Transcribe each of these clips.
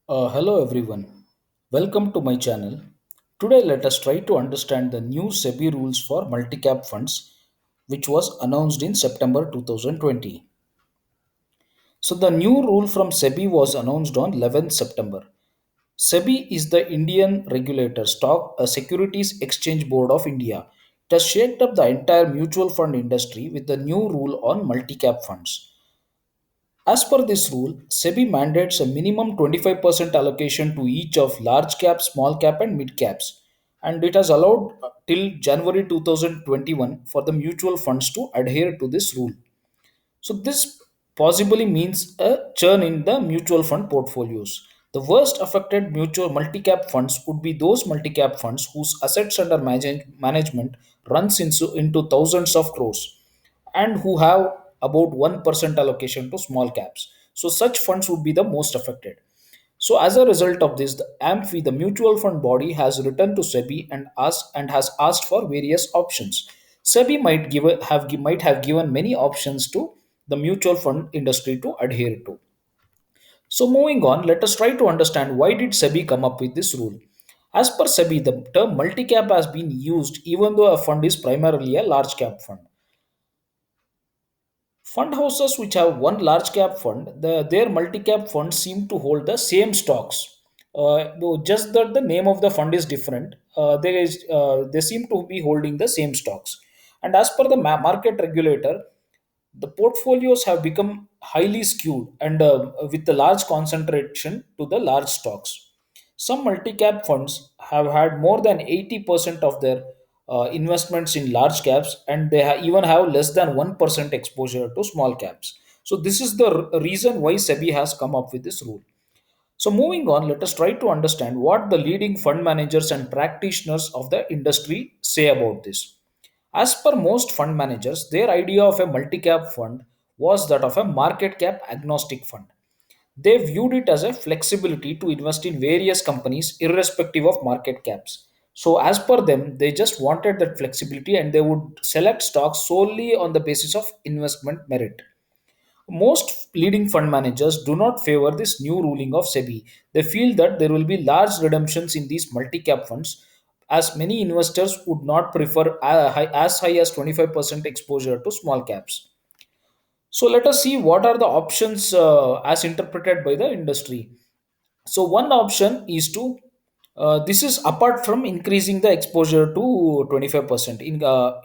Hello everyone. Welcome to my channel. Today let us try to understand the new SEBI rules for multi-cap funds which was announced in September 2020. So the new rule from SEBI was announced on 11th September. SEBI is the Indian regulator stock a Securities Exchange Board of India. It has shaped up the entire mutual fund industry with the new rule on multi-cap funds. As per this rule, SEBI mandates a minimum 25% allocation to each of large cap, small cap, and mid caps, and it has allowed till January 2021 for the mutual funds to adhere to this rule. So this possibly means a churn in the mutual fund portfolios. The worst affected mutual multi-cap funds would be those multi-cap funds whose assets under management runs into thousands of crores and who have about 1% allocation to small caps. So such funds would be the most affected. So as a result of this, the AMFI, the mutual fund body, has returned to SEBI and has asked for various options. SEBI might have given many options to the mutual fund industry to adhere to. So moving on, let us try to understand why did SEBI come up with this rule. As per SEBI, the term multi-cap has been used even though a fund is primarily a large cap fund. Fund houses which have one large cap fund, their multi cap funds seem to hold the same stocks. Though just that the name of the fund is different, they seem to be holding the same stocks. And as per the market regulator, the portfolios have become highly skewed and with the large concentration to the large stocks. Some multi-cap funds have had more than 80% of their investments in large caps, and they even have less than 1% exposure to small caps. So this is the reason why SEBI has come up with this rule. So moving on, let us try to understand what the leading fund managers and practitioners of the industry say about this. As per most fund managers, their idea of a multi-cap fund was that of a market cap agnostic fund. They viewed it as a flexibility to invest in various companies irrespective of market caps. So, as per them, they just wanted that flexibility and they would select stocks solely on the basis of investment merit. Most leading fund managers do not favor this new ruling of SEBI. They feel that there will be large redemptions in these multi cap funds, as many investors would not prefer as high as 25% exposure to small caps. So let us see what are the options as interpreted by the industry. So one option is to this is apart from increasing the exposure to 25%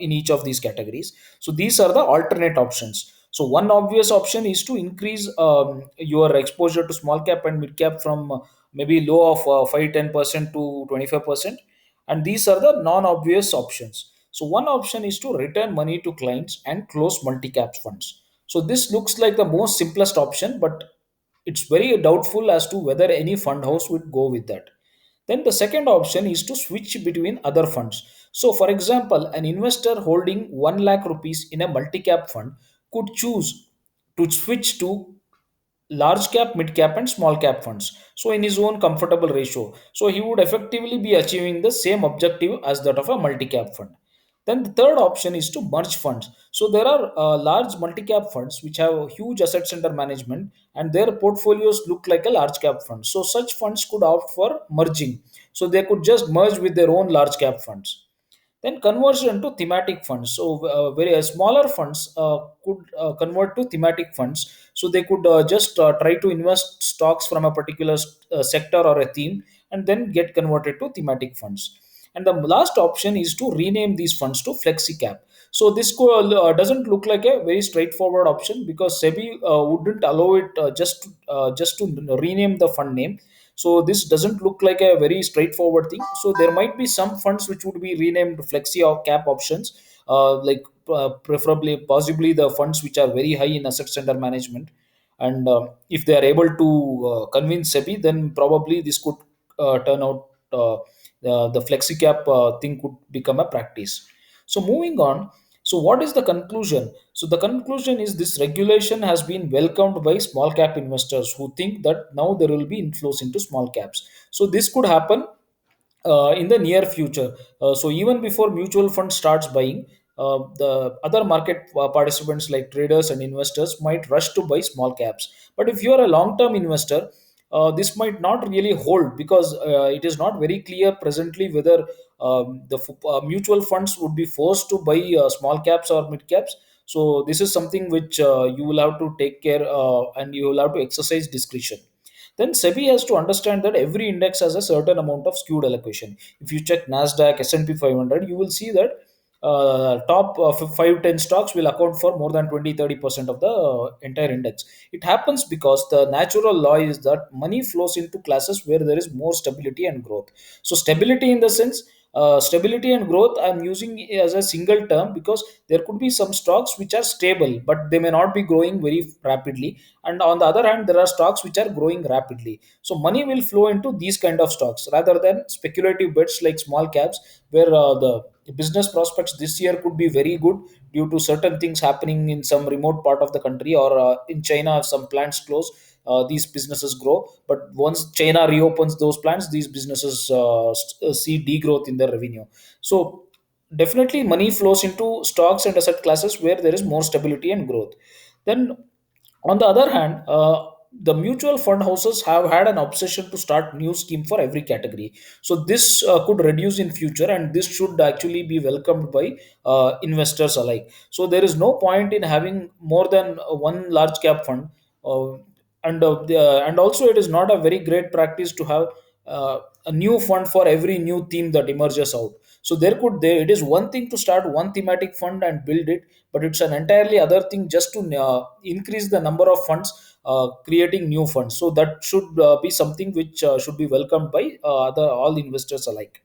in each of these categories. So these are the alternate options. So one obvious option is to increase your exposure to small cap and mid cap from maybe low of 5-10% to 25%, and these are the non-obvious options. So one option is to return money to clients and close multi-cap funds. So this looks like the most simplest option, but it's very doubtful as to whether any fund house would go with that. Then the second option is to switch between other funds. So, for example, an investor holding 1 lakh rupees in a multi cap fund could choose to switch to large cap, mid cap, and small cap funds. So, in his own comfortable ratio. So, he would effectively be achieving the same objective as that of a multi cap fund. Then the third option is to merge funds. So, there are large multi cap funds which have huge assets under management and their portfolios look like a large cap fund. So, such funds could opt for merging. So, they could just merge with their own large cap funds. Then conversion to thematic funds. So very smaller funds could convert to thematic funds. So they could just try to invest stocks from a particular sector or a theme, and then get converted to thematic funds. And the last option is to rename these funds to flexi cap. So this doesn't look like a very straightforward option because SEBI wouldn't allow it just to rename the fund name. So this doesn't look like a very straightforward thing. So there might be some funds which would be renamed flexi or cap options, preferably possibly the funds which are very high in assets under management. And if they are able to convince SEBI, then probably this could turn out the flexi cap thing could become a practice. So moving on, so what is the conclusion? So the conclusion is this regulation has been welcomed by small cap investors who think that now there will be inflows into small caps. So this could happen in the near future. So even before mutual fund starts buying, the other market participants like traders and investors might rush to buy small caps. But if you are a long-term investor, this might not really hold, because it is not very clear presently whether mutual funds would be forced to buy small caps or mid caps. So this is something which you will have to take care, and you will have to exercise discretion. Then SEBI has to understand that every index has a certain amount of skewed allocation. If you check Nasdaq, S&P 500, you will see that top 5 10 stocks will account for more than 20 30% of the entire index. It happens because the natural law is that money flows into classes where there is more stability and growth. So stability in the sense, stability and growth I'm using as a single term, because there could be some stocks which are stable but they may not be growing very rapidly, and on the other hand there are stocks which are growing rapidly. So money will flow into these kind of stocks rather than speculative bets like small caps, where the business prospects this year could be very good due to certain things happening in some remote part of the country, or in China if some plants close, these businesses grow. But once China reopens those plants, these businesses see degrowth in their revenue. So definitely money flows into stocks and asset classes where there is more stability and growth. Then on the other hand, the mutual fund houses have had an obsession to start new scheme for every category. So this could reduce in future, and this should actually be welcomed by investors alike. So there is no point in having more than one large cap fund, uh, and also it is not a very great practice to have a new fund for every new theme that emerges out. So there it is one thing to start one thematic fund and build it, but it's an entirely other thing just to increase the number of funds, creating new funds. So that should be something which should be welcomed by the all investors alike.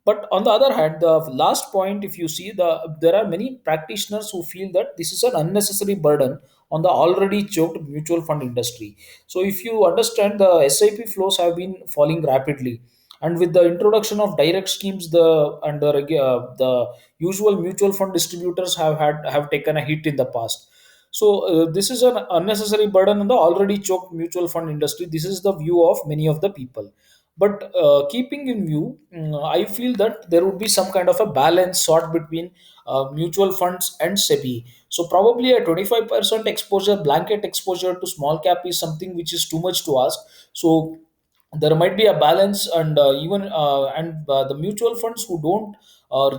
But on the other hand, the last point, if you see, there are many practitioners who feel that this is an unnecessary burden on the already choked mutual fund industry. So if you understand, the SIP flows have been falling rapidly, and with the introduction of direct schemes, the usual mutual fund distributors have taken a hit in the past. So this is an unnecessary burden on the already choked mutual fund industry. This is the view of many of the people. But keeping in view, I feel that there would be some kind of a balance sought between mutual funds and SEBI. So probably a 25% exposure, blanket exposure to small cap is something which is too much to ask. So there might be a balance, and even and the mutual funds who don't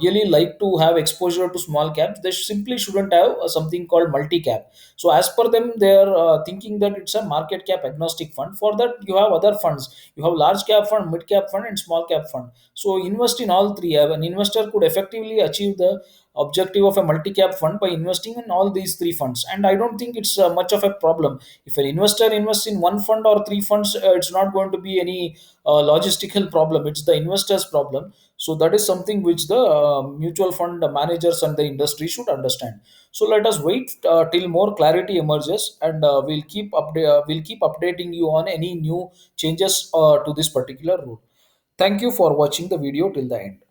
really like to have exposure to small caps, they simply shouldn't have something called multi cap. So as per them, they are thinking that it's a market cap agnostic fund. For that, you have other funds. You have large cap fund, mid cap fund, and small cap fund. So invest in all three. An investor could effectively achieve the objective of a multi cap fund by investing in all these three funds, and I don't think it's much of a problem. If an investor invests in one fund or three funds, it's not going to be any logistical problem. It's the investor's problem. So that is something which the mutual fund managers and the industry should understand. So let us wait till more clarity emerges, and we'll keep updating you on any new changes to this particular rule. Thank you for watching the video till the end.